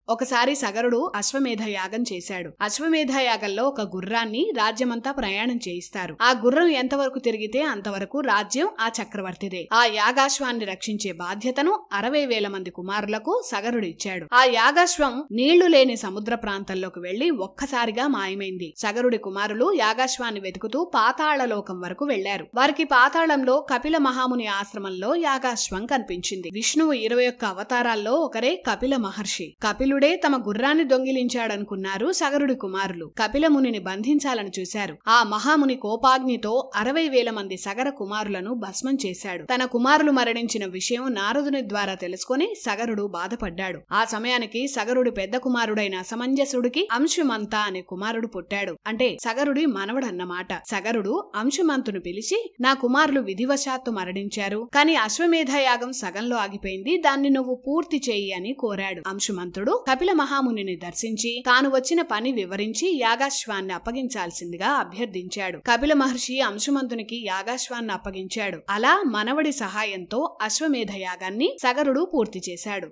ఒకసారి సగరుడు అశ్వమేధ యాగం చేశాడు. అశ్వమేధ యాగంలో ఒక గుర్రాన్ని రాజ్యమంతా ప్రయాణం చేయిస్తారు. ఆ గుర్రం ఎంతవరకు తిరిగితే అంతవరకు రాజ్యం ఆ చక్రవర్తిదే. ఆ యాగాశ్వాన్ని రక్షించే బాధ్యతను 60,000 మంది కుమారులకు సగరుడు ఇచ్చాడు. ఆ యాగాశ్వం నీళ్లు లేని సముద్ర ప్రాంతంలోకి వెళ్లి ఒక్కసారిగా మాయమైంది. సగరుడి కుమారులు యాగాశ్వాన్ని వెతుకుతూ పాతాళలోకం వరకు వెళ్లారు. వారికి పాతాళంలో కపిల మహాముని ఆశ్రమంలో యాగాశ్వం కనిపించింది. విష్ణువు 21 అవతారాల్లో ఒకరే కపిల మహర్షి. కపిలుడే తమ గుర్రాన్ని దొంగిలించాడనుకున్నారు సగరుడి కుమారులు. కపిలమునిని బంధించాలని చూశారు. ఆ మహాముని కోపాగ్నితో 60,000 మంది సగర కుమారులను భస్మం చేశాడు. తన కుమారులు మరణించిన విషయం నారదుని ద్వారా తెలుసుకుని సగరుడు బాధపడ్డాడు. ఆ సమయానికి సగరుడి పెద్ద కుమారుడైన అసమంజసుడికి అంశుమంత అనే కుమారుడు పుట్టాడు. అంటే సగరుడి మనవడన్నమాట. సగరుడు అంశుమంతును పిలిచి, నా కుమారులు విధివశాత్తు మరణించారు, కాని అశ్వమేధ యాగం సగంలో ఆగిపోయింది, దాన్ని నువ్వు పూర్తి చేయి అని కోరాడు. అంశుమంతుడు కపిల మహామునిని దర్శించి తాను వచ్చిన పని వివరించి యాగాశ్వాన్ని అప్పగించాల్సిందిగా అభ్యర్థించాడు. కపిల మహర్షి అంశుమంతునికి యాగాశ్వాన్ని అప్పగించాడు. అలా మనవడి సహాయంతో అశ్వమేధ యాగాన్ని సగరుడు పూర్తి చేశాడు.